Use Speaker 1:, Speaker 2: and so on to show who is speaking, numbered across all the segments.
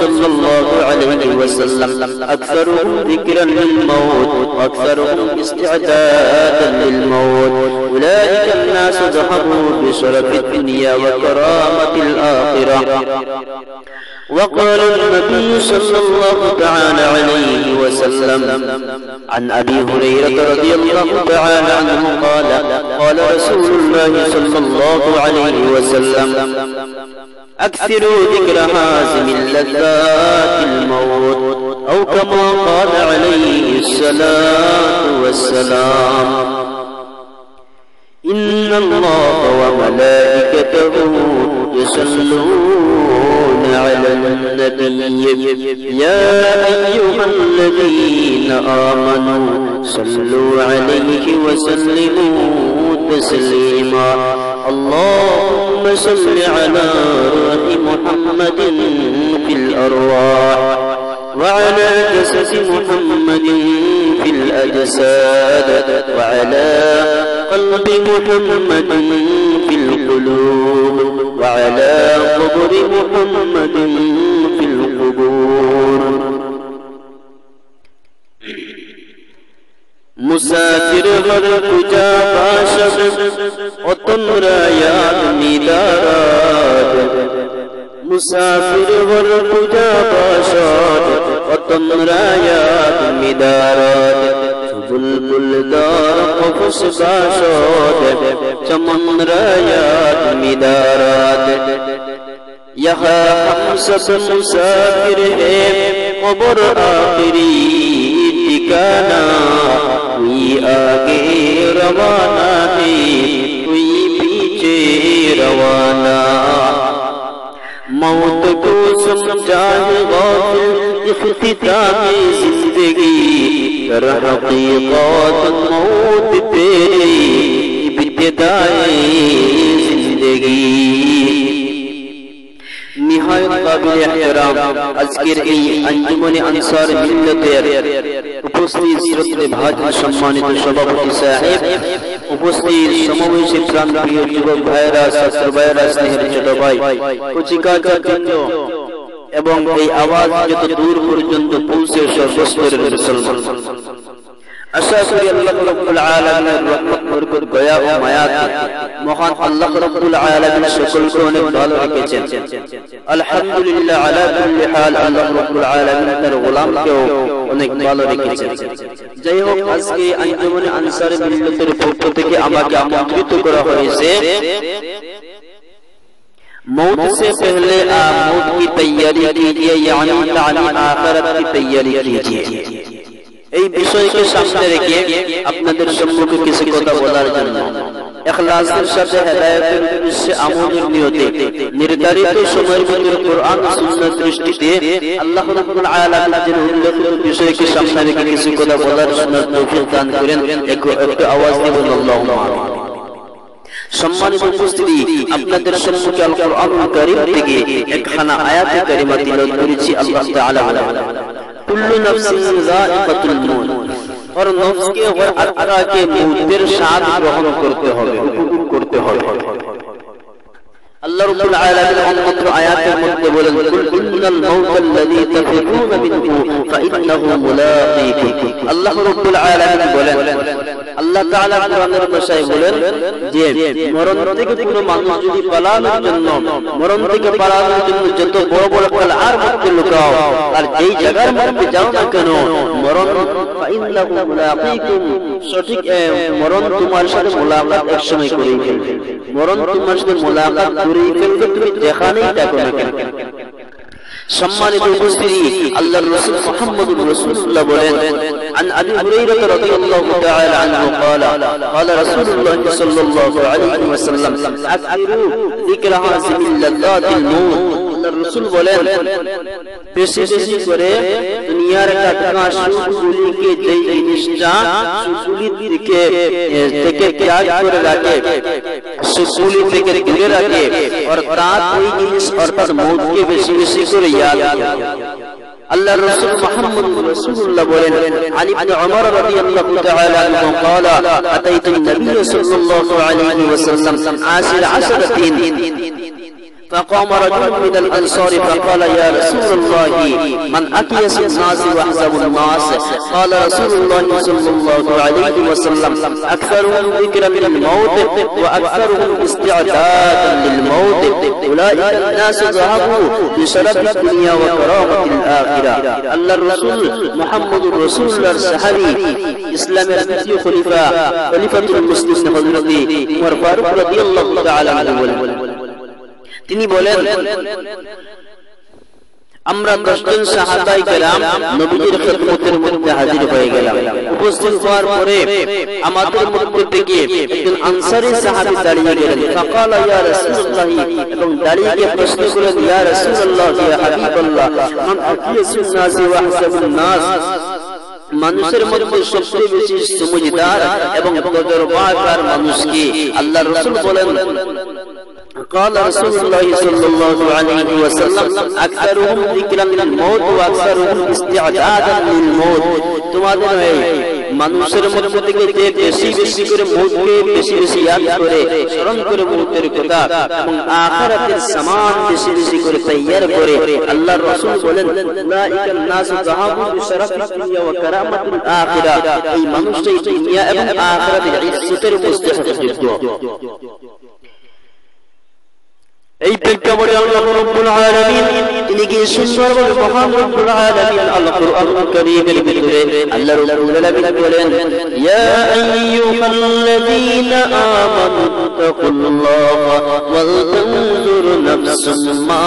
Speaker 1: صلى الله عليه وسلم أكثرهم ذكرا للموت وأكثرهم استعدادا للموت أولئك الناس ذهبوا بشرف الدنيا وكرامة الآخرة. وقال النبي صلى الله تعالى عليه وسلم عن أبي هريرة رضي الله تعالى عنه قال قال رسول الله صلى الله عليه وسلم أكثروا ذكر هازم اللذات الموت أو كما قال عليه الصلاة والسلام إن الله وملائكته يصلون على النبي يا أيها الذين آمنوا صلوا عليه وسلموا تسليما اللهم صل على روح محمد في الأرواح وعلى جسد محمد في الأجساد وعلى قلب محمد في القلوب وعلى قبر محمد في القبور. مسافر غر کجا باشد وطن را یاد می‌دارد مسافر غر کجا باشد وطن را یاد می‌دارد بلبل دار قفس باشد چمن را یاد می‌دارد یہاں ہم سب مسافر ہیں قبر آخری ٹھکانا کوئی آگے روانہ ہے کوئی پیچھے روانہ موت کو سمجھا ہے غافل اختتام زندگی در حقیقت موت تیری ابتدائی زندگی. نہایت قابل احترام আজকের এই আঞ্জুমানে আনসার মিল্লাতের উপস্থিত শ্রদ্ধেয় ভাজন সম্মানিত সভাপতি সাহেব, উপস্থিত সমাবেশে প্রাণপ্রিয় যুবক ভাইরা, ছাত্র ভাইরা, স্নেহের ছোট ভাই, কচিকাচাবৃন্দ এবং এই আওয়াজ যত দূর পর্যন্ত পৌঁছে সর্বস্তরের মুসলমান, আশা করি আল্লাহ রাব্বুল আলামিনের রহমত বরকত দয়া ও মায়াতে মহান আল্লাহ রাব্বুল আলামিন সকলকে অনেক ভালো রেখেছেন। আলহামদুলিল্লাহ আলা কুল্লি হাল আল্লাহ রাব্বুল আলামিন তার গোলামকেও অনেক ভালো রেখেছেন। যাই হোক, আজকে আঞ্জুমানে আনসারে মিল্লাতের পক্ষ থেকে আমাকে আমন্ত্রিত করা হয়েছে मौत से पहले आप मौत की तैयारी कीजिए, यानी तालीम आखिरत की तैयारी कीजिए। এই বিষয়কে সামনে রেখে আপনাদের সম্মুখে কিছু কথা বলার জন্য ইখলাসের সাথে হেদায়েতের উদ্দেশ্যে আমলের নিয়তে নির্ধারিত সময়ের ভিতরে কোরআন ও সুন্নাহর দৃষ্টিতে আল্লাহ রাব্বুল আলামিন যেন উল্লেখিত বিষয়কে সামনে রেখে কিছু কথা বলার শোনার তৌফিক দান করেন। একটু আওয়াজ দিয়ে বলুন আল্লাহুম্মা আমিন। সম্মানিত উপস্থিতি, আপনাদের সম্মুখে আল কোরআনুল কারীম থেকে একখানা আয়াতে কারিমা তিলাওয়াত করেছি। আল্লাহ তাআলা বলেন, কুল্লু নাফসিন যায়িকাতুল মউত, और नफ्स के हर अता के मौतेर स्वाद ग्रहण करते হবে, উপভোগ করতে হবে। আল্লাহ রাব্বুল আলামিন অন্যত্র আয়াতের মধ্যে বলেন, কুল ইন্নাল মাউতাল্লাযী তাফিরুনা মিনহু ফাইন্নাহু মুলাকীকুম। আল্লাহ রাব্বুল আলামিন বলেন, আল্লাহ তাআলা কোরআনের ভাষায় বলেন যে মরণ থেকে কোনো মানুষ যদি পালানোর জন্য, মরণ থেকে পালানোর জন্য যত বড় বড় পালার মধ্যে লুকাও আর যেই জায়গার মধ্যে যাও না কেন, মরণ ফাইন্নাহু মুলাকীকুম, সঠিক মরণ তোমার সাথে মুলাকাত একসময় করেই ফেলবে। মরণ তোমার সাথে মুলাকাত করেই ফেলবে, তুমি যেখানেই থাকো না কেন। সম্মানিত উপস্থিতি, আল্লাহর রাসূল মুহাম্মদুর রাসূলুল্লাহ বলেন, عن أبي هريرة رضي الله تعالى عنه قال قال رسول الله صلى الله عليه وسلم أكثروا ذكر هذه اللذات الموت। আল্লাহর রাসূল বলেন, বেশি বেশি করে দুনিয়ার টাটকা সুখগুলিকে, যেই জিনিসটা সুখগুলি থেকে ত্যাগ করে রাখে, সুখগুলি থেকে দূরে রাখে, অর্থাৎ ওই জিনিস অর্থাৎ মৌতকে বেশি বেশি করে ইয়াদ করে। আল্লাহর রাসূল মুহাম্মদুর রাসূলুল্লাহ বলেন, আলী ইবনে উমর রাদিয়াল্লাহু তাআলা আনহু قال أتيت النبي صلى الله عليه وسلم عاشر عشرة فقام رجل من الأنصار فقال يا رسول الله من أكيس الناس وأحزب الناس؟ قال رسول الله صلى الله عليه وسلم أكثرهم ذكرا للموت وأكثرهم استعدادا للموت أولئك الناس ذهبوا بشرف الدنيا وكرامة الآخرة. الله الرسول محمد رسول الله الصحابي إسلام الثاني خليفة المسلمين حضرت عمر ফারুক রাদিয়াল্লাহু তাআলা আনহু তিনি বলেন আমরা 10 জন সাহাবায়ে কেরাম নবীজির খিদমতের মধ্যে হাজির হয়ে গেলাম। উপস্থিত হওয়ার পরে আমাদের মধ্যে থেকে একজন আনসারী সাহাবী দাঁড়িয়ে গেলেন। ফাকালা ইয়া রাসূলুল্লাহ, এবং দাঁড়িয়ে গিয়ে প্রশ্ন করলেন ইয়া রাসূলুল্লাহ ইয়া হাবিবাল্লাহ মান আকিয়াসুন নাস ওয়া আহসাবুন নাস? মানুষের মধ্যে সবচেয়ে বেশি সমঝদার এবং তজরবাকার মানুষ কি? আল্লাহর রাসূল বলেন قال رسول الله صلى الله عليه وسلم اكثرهم ذكرا للموت واكثرهم استعدادا للموت। তোমাদের মানুষের মধ্যে থেকে যে বেশি বেশি করে মৌতকে বেশি বেশি ইয়াদ করে স্মরণ করে মৌতের কথা এবং আখিরাতের সামান বেশি বেশি করে তৈয়ার করে, আল্লাহর রাসূল বলেন উলাইকান নাসু যাহাবু বিশরাফিদ দুনিয়া ওয়া কারামাতিল আখিরা। এই মানুষটাই দুনিয়া এবং আখিরাতের ইজ্জতের মুস্তাহিক। এই প্রেক্ষাপটে আল্লাহ রাব্বুল আলামিন তিনি কি সুন্দরভাবে মহান রব্বুল আলামিন আল কুরআনুল কারীমের ভিতরে আল্লাহ রাব্বুল আলামিন বলেন ইয়া আইয়ুহাল্লাযীনা আমানু তাকুল্লাহা ওয়াল তানজুর নাফসুম মা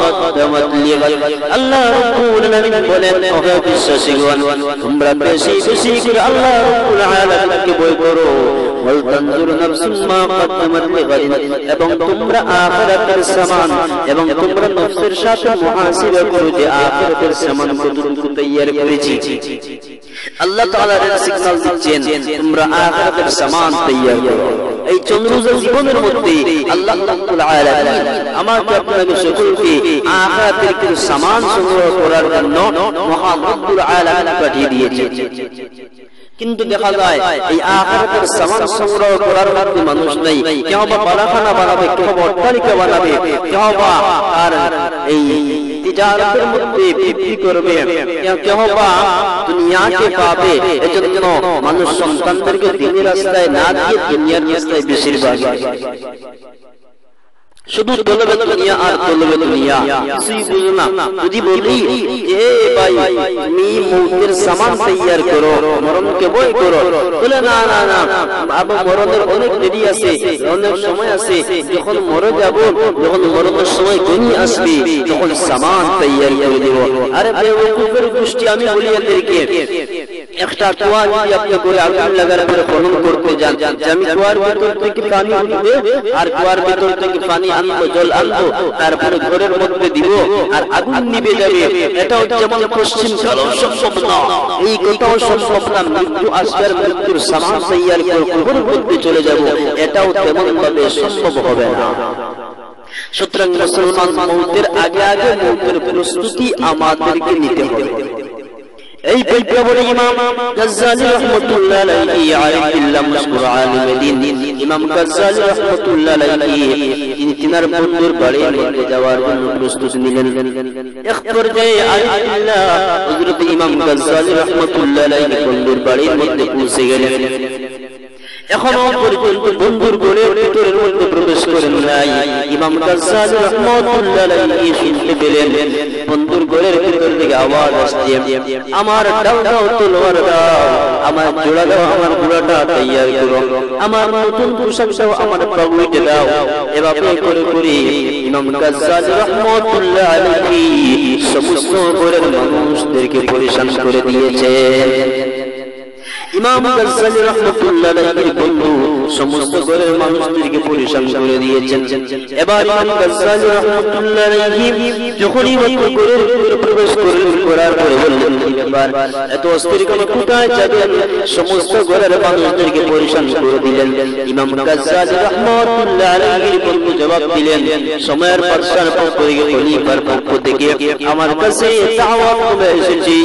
Speaker 1: কদ্দামাত লিগাদ। আল্লাহ রাব্বুল আলামিন বলেন ও বিশ্বাসীগণ, তোমরা বেশি বেশি করে আল্লাহ রাব্বুল আলামিনকে ভয় করো। ওয়াল তানজুর নাফসুম মা কদ্দামাত লিগাদ, এবং তোমরা আখিরাতের সামান এবং তোমরা নফসের সাথে মুহাসিবা করো যে আখিরাতের সামান কতটুকু তৈয়ার করেছি। আল্লাহ তাআলা এর সিগন্যাল দিচ্ছেন তোমরা আখিরাতের সামান তৈয়ার করো। এই চন্দ্রজল জীবনের মধ্যে আল্লাহ রাব্বুল আলামিন আমাকে আপনাকে সকলকে আখিরাতের কিছু সামান সংগ্রহ করার জন্য মহান রব্বুল আলামিন পাঠিয়ে দিয়েছেন। কিন্তু দেখা যায় এই আখিরাতের সামান সংগ্রহ করার মধ্যে মানুষ নেই। কেউ বা বালাখানা বানাবে, কেউ বা অট্টালিকা বানাবে, কেউ বা আর এই তিজারতের মধ্যে বিক্রি করবে, কেউ বা দুনিয়াকে পাবে। এজন্য মানুষ সন্তানদেরকে দিনের রাস্তায় না দিয়ে দুনিয়ার রাস্তায় বেশিরভাগ শুধু তলবে দুনিয়া আর তলবে দুনিয়া, কিছুই বুঝো না। যদি বলি এ ভাই তুমি মৌতের সামান তৈয়ার করো, মরণকে ভয় করো, বলে না না না আবার মরণের অনেক দেরি আছে, অনেক সময় আছে, যখন মরে যাব, যখন মরণের সময় ঘনিয়ে আসবে তখন সামান তৈয়ার করে দেব। আরে বেওকুফের গোষ্ঠী, আমি বলি এদেরকে একটা কুয়া যদি আপনি করে আগুন লাগার পরে খনন করতে যান, আমি কুয়ার ভিতর থেকে পানি উঠবে আর কুয়ার ভিতর থেকে পানি আনবো, জল আনবো, তারপরে ঘরের মধ্যে দিব আর আগুন নিভে যাবে, এটাও যেমন পশ্চিম কালেও সম্ভব না, এই কথাও সম্ভব না। মৃত্যু আসবার মৃত্যুর সামান তৈয়ার করে কবরের মধ্যে চলে যাব, এটাও তেমন ভাবে সম্ভব হবে না। সুতরাং মুসলমান মৌতের আগে আগে মৌতের প্রস্তুতি আমাদেরকে নিতে হবে। এই প্রেক্ষাপটে ইমাম গাজ্জালী রাহমাতুল্লাহ আলাইহি আলিল্লাহ মাশকুর আলিম দ্বীন ইমাম গাজ্জালী রাহমাতুল্লাহ আলাইহি তিনি তিনার বন্ধুর বাড়ির মধ্যে যাওয়ার জন্য প্রস্তুতি নিলেন। এক পর্যায়ে আলিল্লাহ হযরত ইমাম গাজ্জালী রাহমাতুল্লাহ আলাইহি বন্ধুর বাড়ির মধ্যে পৌঁছে গেলেন। এখনো পর্যন্ত বন্ধুর ঘরের ভিতরের মধ্যে প্রবেশ করেন নাই। ইমাম গাজ্জালী রাহমাতুল্লাহ আলাইহি শুনতে পেলেন বন্ধুর ঘরের ভিতর থেকে আওয়াজ আসছে, আমার দাও দাও তলোয়ার দাও, আমার জোড়া দাও, আমার ঘোড়াটা তৈয়ার করো, আমার নতুন পোশাক দাও, আমার পাগড়িটা দাও। এভাবে করে করে ইমাম গাজ্জালী রাহমাতুল্লাহ আলাইহি সমস্ত ঘরের মানুষদেরকে পরেশান করে দিয়েছে। ইমাম গাজ্জালী রাহমাতুল্লাহ আলাইহির বন্ধু সমস্ত ঘরের মানুষদেরকে পরেশান করে দিয়েছেন। এবার ইমাম গাজ্জালী রাহমাতুল্লাহ আলাইহি যখনই ঘরের ভিতরে প্রবেশ করলেন, করার পরে বললেন এবার এত অস্থির করে কোথায় যাবেন? সমস্ত ঘরের মানুষদেরকে পরেশান করে দিলেন। ইমাম গাজ্জালী রাহমাতুল্লাহ আলাইহির বন্ধু জবাব দিলেন, সময়ের পাশার পক্ষ থেকে, খলিফার পক্ষ থেকে আমার কাছে দাওয়াত করে এসেছি,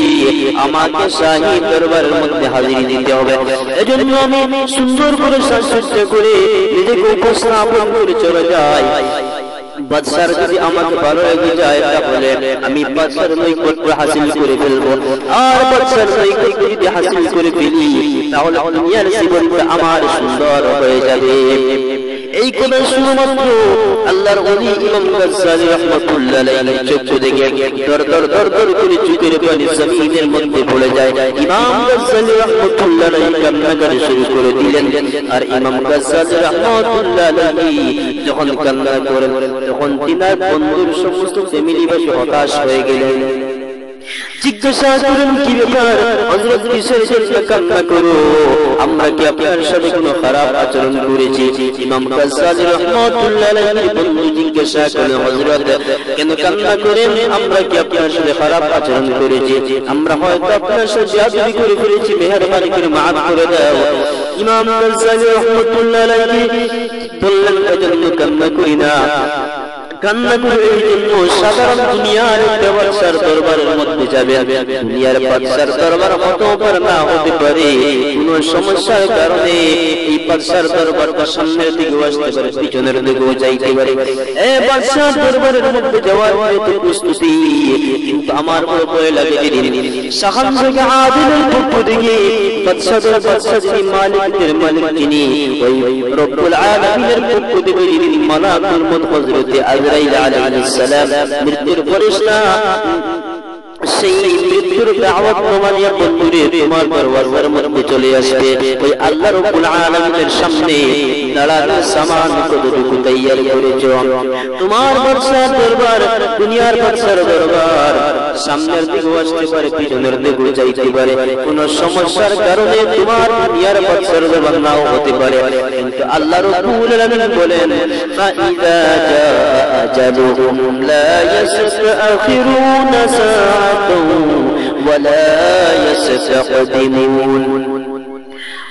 Speaker 1: আমাকে শাহী দরবারের মধ্যে হাজির দিতে হবে। এজন্য আমি সুন্দর করে সাজসজ্জা করে নিজেকে উপস্থাপন করে চলে যাই। বাদশার যদি আমাকে ভালো লেগে যায় তাহলে আমি বাদশার নৈকট্য হাসিল করে ফেলবো, আর বাদশার নৈকট্য যদি হাসিল করে ফেলি তাহলে দুনিয়ার জীবনটা আমার সুন্দর হয়ে যাবে। এই কথা শুধুমাত্র আল্লাহর ওলি ইমাম গাজ্জালী রাহমাতুল্লাহ আলাইহি চোখ দেখে দর দর দর দর করে চোখের পানি জমিনের মধ্যে পড়ে যায়। ইমাম গাজ্জালী রাহমাতুল্লাহ আলাইহি কান্নাকাটি শুরু করে দিলেন। আর ইমাম গাজ্জালী রাহমাতুল্লাহ আলাইহি যখন কান্না করেন তখন তিনার বন্ধুর সমস্ত ফ্যামিলিবাসী হতাশ হয়ে গেলেন। জিজ্ঞাসা করেন, কি ব্যাপার হযরত, কিসের জন্য কান্না করো? আমরা কি আপনার সাথে কোনো খারাপ আচরণ করেছি? ইমাম গাজ্জালী রাহমাতুল্লাহ আলাইহি বন্ধু জিজ্ঞাসা করেন, হযরত কেন কান্না করেন? আমরা কি আপনার সাথে খারাপ আচরণ করেছি? আমরা হয়তো আপনার সাথে বেয়াদবি করে ফেলেছি, মেহেরবানি করে maaf করে দাও। ইমাম গাজ্জালী রাহমাতুল্লাহ আলাইহি বললেন, এজন্য কান্না করি না, কান্না করে এই জন্য সাধারণ দুনিয়ার বাদশার দরবারের মধ্যে যাবে, দুনিয়ার বাদশার দরবার হতে পারে না, হতে পারে কোন সমস্যার কারণে এই বাদশার দরবারটা সামনের দিকে আসতে পারে, পিছনের দিকেও যাইতে পারে। এই বাদশার দরবারের মধ্যে যাওয়ার তো প্রস্তুতি, কিন্তু আমার বড় ভয় লাগে যেদিন শাহান থেকে আদিলের পক্ষ থেকে বাদশাদের বাদশা যিনি মালিকদের মালিক যিনি ওই রব্বুল আলামিনের পক্ষ থেকে যিনি মালাকুল মউত হযরতে আজরাইল আলাইহিস সালাম মৃত্যুর ফেরেশতা, সেই মৃত্যুর দাওয়াত তোমাদের বন্ধুরে তোমার দরবারের মধ্যে চলে আসবে। ওই আল্লাহ রাব্বুল আলামিনের সামনে দাঁড়ানোর সামান কতটুকু তৈয়ার করেছো? তোমার বাদশার দরবার, দুনিয়ার বাদশার দরবার সামনের দিকে আসতে পারে, পিছনের দিকে যাইতে পারে, কোন সমস্যার কারণে তোমার দুনিয়ার বাদশার দরবার নাও হতে পারে। কিন্তু আল্লাহ রাব্বুল আলামিন বলেন, ফাইদা জাআ আজালুহুম লা ইস্তাখিরুনা ওয়ালা ইস্তাকদিমুন।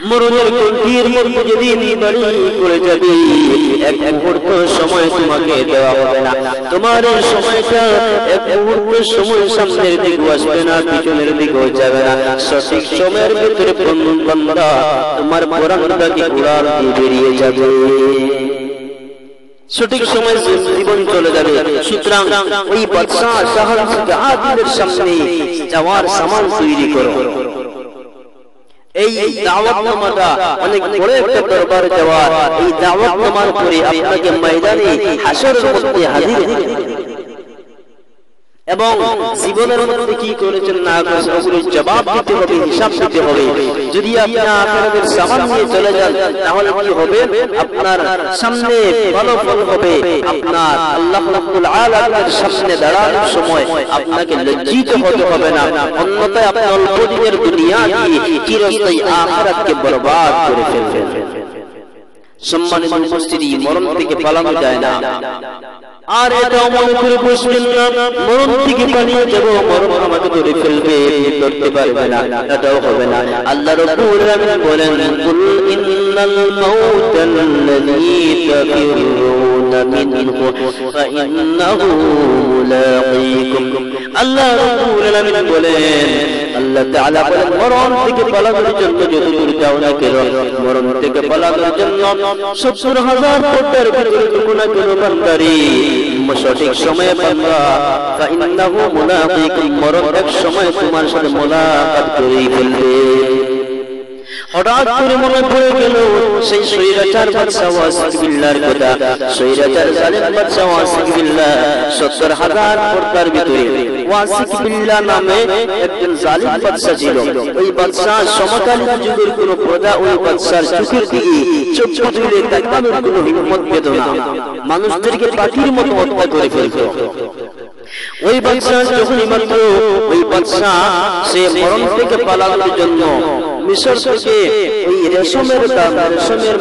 Speaker 1: মরণের গভীর মধ্যে যেদিন বাড়ি করে যাবে, এক মুহূর্ত সময় তোমাকে দেওয়া হবে না। তোমার সময়টা এক মুহূর্ত সময় সামনের দিকে আসবে না, পিছনের দিকেও যাবে না। সঠিক সময়ের ভিতরে বান্দা তোমার পরাণটাকে উড়াল দিয়ে বেরিয়ে যাবে, সঠিক সময় জীবন চলে যাবে। সুতরাং ওই বাদশাহ শাহর আদিলের সামনে যাওয়ার সামান তৈরি করো। এই দাওয়াতনামাটা অনেক বড় একটা দরবারে যাওয়া, এই দাওয়াতনামার পরে আপনাকে ময়দানে হাসরের মধ্যে হাজির হতে হবে এবং জীবনের মধ্যে কি করেছেন না করেছেন ওগুলোর জবাব দিতে হবে, হিসাব দিতে হবে। যদি আপনি আখিরাতের সামান নিয়ে চলে যান তাহলে কি হবে? আপনার সামনে ভালো ফল হবে, আপনার আল্লাহ রাব্বুল আলামিনের সামনে দাঁড়ানোর সময় আপনাকে লজ্জিত হতে হবে না, অন্যথায় আপনি অল্প দিনের দুনিয়া দিয়ে চিরস্থায়ী আখিরাতকে বরবাদ করে ফেলবেন। সম্মানিত উপস্থিতি, মরণ থেকে পালানো যায় না। আর এটাও মনে করে বসবেন না মরণ থেকে পালিয়ে যাব, মরণ আমাকে ধরে ফেলবে, ধরতে পারবে না, এটাও হবে না। আল্লাহ রাব্বুল আলামিন বলেন, কুল ইন্নাল মাউতাল্লাযী তাফিরুনা মিনহু ফাইন্নাহু মুলাকীকুম। আল্লাহ রাব্বুল আলামিন বলেন, আল্লাহ তাআলা বলেন, মরণ থেকে পালানোর জন্য যত দূর যাও না কেন, মরণ থেকে পালানোর জন্য ৭০,০০০ পর্দার ভিতরে কোনো কোনো বান্দারি সঠিক সময়ে পাবা, ফাইন্নাহু মুলাকীকুম, মরণ এক সময় তোমার সাথে মুলাকাত করেই ফেলবে। হঠাৎ করে মনে পড়ে গেল সেই সৈরাচার বাদশা ওয়াসিক বিল্লাহর কথা। সৈরাচার জালেম বাদশা ওয়াসিক বিল্লাহ ৭০,০০০ পর্দার ভিতরে ওয়াসিক বিল্লাহ নামে একজন জালিম বাদশা ছিল। ওই বাদশা সমকালীন যুগের কোন প্রজা ওই বাদশার চোখের দিকে চোখ তুলে তাকানোর কোনো হিম্মত পেত না, মানুষদেরকে পাখির মতো হত্যা করে ফেলত। ওই বাদশা যখনই মাত্র ওই বাদশা সে মরণ থেকে পালানোর জন্য মিশর থেকে ওই রেশমের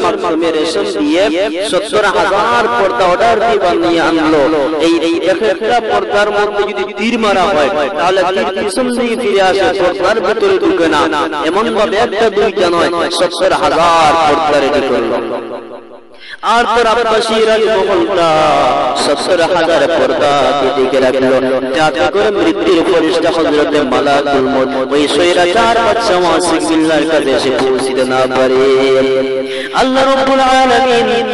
Speaker 1: মাধ্যমে রেশম দিয়ে ৭০,০০০ পর্দা অর্ডার দিয়ে বানিয়ে আনলো। এই একটা পর্দার মধ্যে যদি তীর মারা হয় তাহলে তীর পিছন দিয়ে ফিরে আসে, পর্দার ভিতরে ঢুকে না। এমন ভাবে একটা দুইটা নয়, ৭০,০০০ পর্দা রেডি করলো। আর তার আব্বাসীর মহলটা ৭০,০০০ পর্দাকে ঢেকে রাখলো, যাতে করে মৃত্যুর ফেরেশতা হযরতে মালাকুল মউত ওই সৈরাচার বাদশা ওয়াসিক বিল্লাহর কাছে এসে পৌঁছতে না পারে। আল্লাহ রাব্বুল আলামিন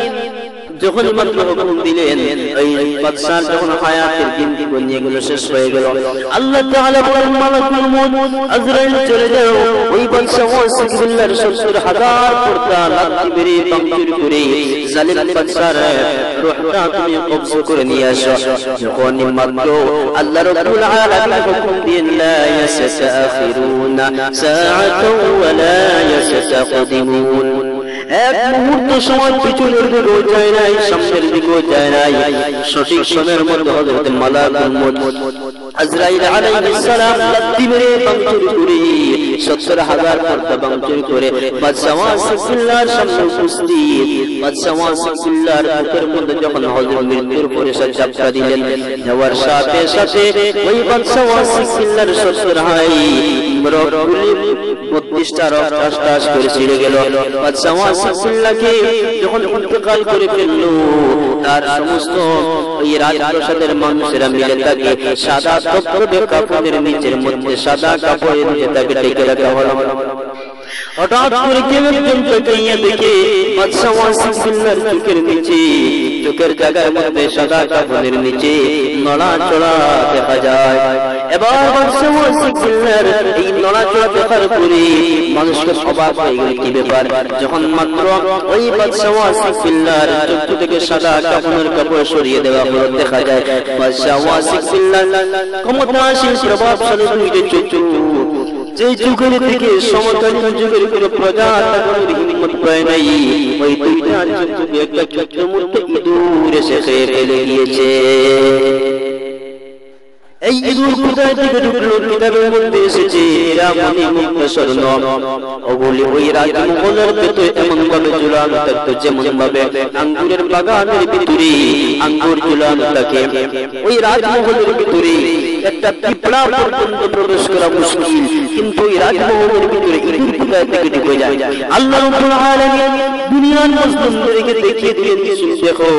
Speaker 1: যখন মাত্র হুকুম দিলেন ওই বাদশার যখন হায়াতের দিন গুলো শেষ হয়ে গেল আল্লাহ তাআলা বলেন মালাকুল মউত আজরাইল চলে যাও ওই বাদশা ওয়াসিফুল্লাহর ৭০,০০০ পর্দা লাথি মেরে পাংচুর করে জালিম বাদশার রূহটা তুমি কবজা করে নিয়ে আসো যখন মাত্র আল্লাহ রাব্বুল আলামিন হুকুম দিলেন লা ইয়াসতাখিরুনা সাআতাও ওয়া লা ইয়াস্তাকদিমুন এক মুহূর্ত সময় পিছনের দিকেও যায় নাই সামনের দিকেও যায় নাই সঠিক সময়ের মধ্যে হযরত মালাকুল মউত আজরাইল আলাইহিস সালাম লাথি মেরে পাংচুর করে ৭০,০০০ পর্দা পাংচুর করে বাদশা ওয়াসিফুল্লাহর সামনে উপস্থিত বাদশা ওয়াসিফুল্লাহর মুখের মধ্যে যখন হযরত মৃত্যুর পরে চাপটা দিলেন দেওয়ার সাথে সাথে ওই বাদশা ওয়াসিফুল্লাহর ৩২টা রক্তাশ্বাস করে ছিঁড়ে গেল বাদশা ওয়াসিফুল্লাহকে যখন ইন্তেকাল করে ফেলল তার সমস্ত ওই রাজপ্রাসাদের মানুষেরা মিলে তাকে সাদা তকতকে কাপড়ের নিচের মধ্যে সাদা কাপড়ের নিচে তাকে ঢেকে রাখা হলো হঠাৎ করে কেউ একজন তাকিয়ে দেখে বাদশা ওয়াসিফুল্লাহর চোখের নিচে চোখের জায়গার মধ্যে সাদা কাপড়ের নিচে নড়াচড়া দেখা যায় এবার বাদশা ওয়াসিফুল্লাহর এই নড়াচড়া দেখার পরে মানুষকে অবাক হয়ে গেল কি ব্যাপার যখন মাত্র ওই বাদশা ওয়াসিফুল্লাহর চোখ থেকে সাদা কাপড় সরিয়ে দেওয়া হলো দেখা যায় বাদশা ওয়াসিফুল্লাহ ক্ষমতাশীল প্রভাবশালী দুইটা চোখ যে যুগের থেকে সমকালীন যুগের কোনো প্রজা তাদের হিম্মত পায় নাই ওই দুইটা যুগে একটা ছোট্ট মূর্তি ইঁদুর এসে খেয়ে ফেলে গিয়েছে এই ইঁদুর কোথায় থেকে ঢুকলো কিতাবের মধ্যে এসেছে এরা মনি মুক্ত স্বর্ণ ওগুলি ওই রাজমহলের ভেতরে এমন ভাবে ঝুলানো থাকতো যেমন ভাবে আঙ্গুরের বাগানের ভিতরে আঙ্গুর ঝুলানো থাকে ওই রাজমহলের ভিতরে একটা পিঁপড়া পর্যন্ত প্রবেশ করা মুশকিল কিন্তু এই রাজমহলের ভিতরে ইঁদুর কোথায় থেকে ঢুকে যায় আল্লাহ রাব্বুল আলামিন দুনিয়ার মুসলিমদেরকে দেখিয়ে দিলেন দেখো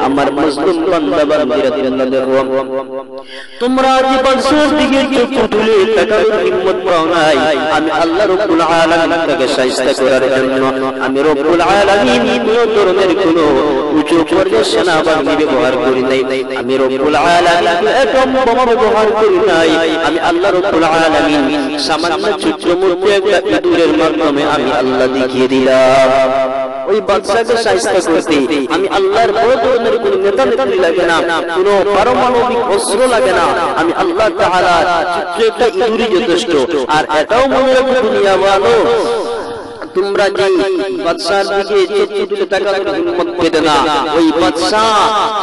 Speaker 1: আমার মুসলিম বান্দা বান্দীরা দেখো তোমরা যে বাদশার দিকে চোখ তুলে তাকানোর হিম্মত পাও নাই আমি আল্লাহ রাব্বুল আলামিন তাকে শায়েস্তা করার জন্য আমি রাব্বুল আলামিন কোনো ধরনের কোনো উঁচু পর্যায়ের সেনাবাহিনী ব্যবহার করি নাই আমি রাব্বুল আলামিন একদম বোমা ব্যবহার করি নাই আমি আল্লাহ রাব্বুল আলামিন সামান্য ছোট্ট মূর্তি একটা ইঁদুরের মাধ্যমে আমি আল্লাহ দেখিয়ে দিলাম ওই বাদশাকে শায়েস্তা করতে আমি আল্লাহর বড় ধরনের কোনো নেতা নেত্রী লাগে না কোনো পারমাণবিক অস্ত্র লাগে না আমি আল্লাহ তাআলা ছোট্ট একটা ইঁদুরই যথেষ্ট আর এটাও মনে রাখো দুনিয়া ভালো তোমরা যে বাদশার দিকে চোখ তুলে তাকানোর হিম্মত পেতে না ওই বাদশা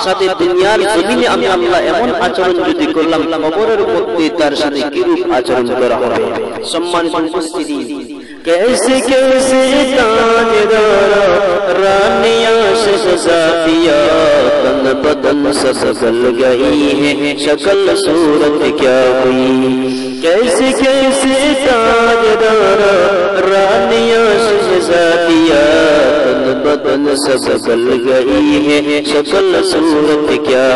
Speaker 1: সাথে দুনিয়ার জমিনে আমি আল্লাহ এমন আচরণ যদি করলাম কবরের মধ্যে তার সাথে কিরূপ আচরণ করা হবে সম্মানিত উপস্থিতি कैसे कैसे ताजदारा रानियां शहज़ादियां तन बदन सब गल गई है शक्ल सूरत क्या हुई कैसे कैसे ताजदारा रानियां शहज़ादियां तन बदन सब गल गई है शक्ल सूरत क्या